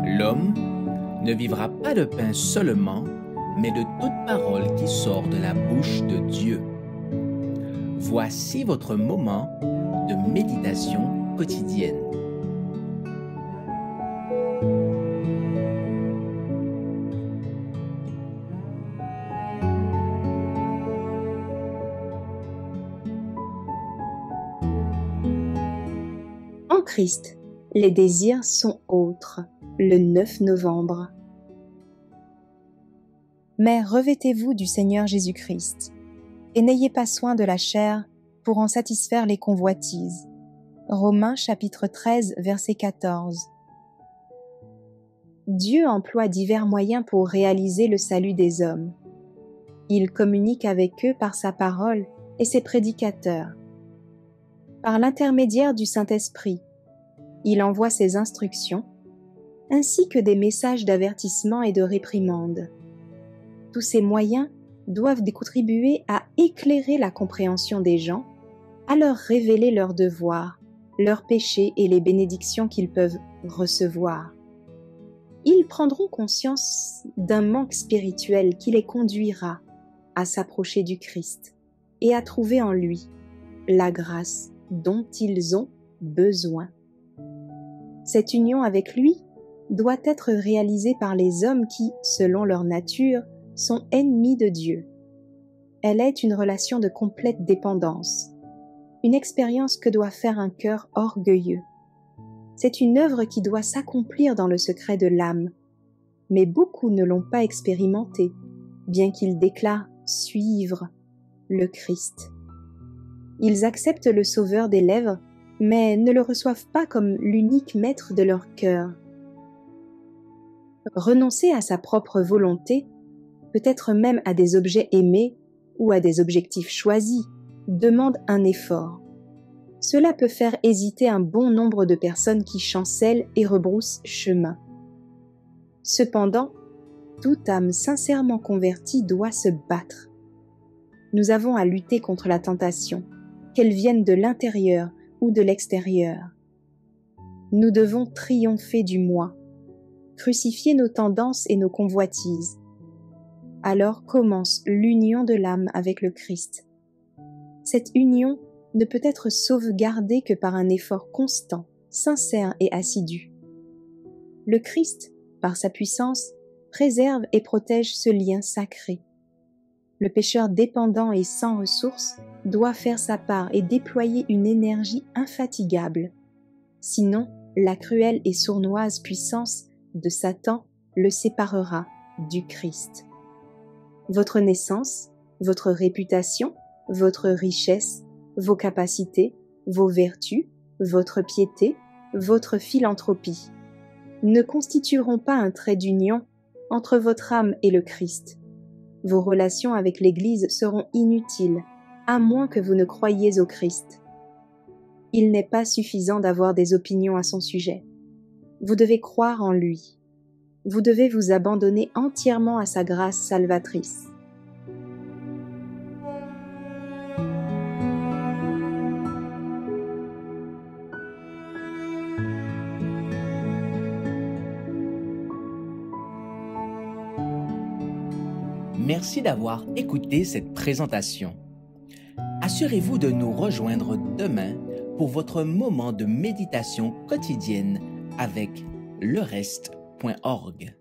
L'homme ne vivra pas de pain seulement, mais de toute parole qui sort de la bouche de Dieu. Voici votre moment de méditation quotidienne. En Christ, les désirs sont autres. Le 9 novembre. Mais revêtez-vous du Seigneur Jésus-Christ, et n'ayez pas soin de la chair pour en satisfaire les convoitises. Romains chapitre 13, verset 14. Dieu emploie divers moyens pour réaliser le salut des hommes. Il communique avec eux par sa parole et ses prédicateurs. Par l'intermédiaire du Saint-Esprit, il envoie ses instructions, ainsi que des messages d'avertissement et de réprimande. Tous ces moyens doivent contribuer à éclairer la compréhension des gens, à leur révéler leurs devoirs, leurs péchés et les bénédictions qu'ils peuvent recevoir. Ils prendront conscience d'un manque spirituel qui les conduira à s'approcher du Christ et à trouver en lui la grâce dont ils ont besoin. Cette union avec lui doit être réalisée par les hommes qui, selon leur nature, sont ennemis de Dieu. Elle est une relation de complète dépendance, une expérience que doit faire un cœur orgueilleux. C'est une œuvre qui doit s'accomplir dans le secret de l'âme, mais beaucoup ne l'ont pas expérimentée, bien qu'ils déclarent suivre le Christ. Ils acceptent le Sauveur des lèvres, mais ne le reçoivent pas comme l'unique maître de leur cœur. Renoncer à sa propre volonté, peut-être même à des objets aimés ou à des objectifs choisis, demande un effort. Cela peut faire hésiter un bon nombre de personnes qui chancellent et rebroussent chemin. Cependant, toute âme sincèrement convertie doit se battre. Nous avons à lutter contre la tentation, qu'elle vienne de l'intérieur ou de l'extérieur. Nous devons triompher du moi, crucifier nos tendances et nos convoitises. Alors commence l'union de l'âme avec le Christ. Cette union ne peut être sauvegardée que par un effort constant, sincère et assidu. Le Christ, par sa puissance, préserve et protège ce lien sacré. Le pécheur dépendant et sans ressources doit faire sa part et déployer une énergie infatigable. Sinon, la cruelle et sournoise puissance de Satan le séparera du Christ. Votre naissance, votre réputation, votre richesse, vos capacités, vos vertus, votre piété, votre philanthropie ne constitueront pas un trait d'union entre votre âme et le Christ. Vos relations avec l'Église seront inutiles, à moins que vous ne croyiez au Christ. Il n'est pas suffisant d'avoir des opinions à son sujet. Vous devez croire en lui. Vous devez vous abandonner entièrement à sa grâce salvatrice. Merci d'avoir écouté cette présentation. Assurez-vous de nous rejoindre demain pour votre moment de méditation quotidienne avec lereste.org.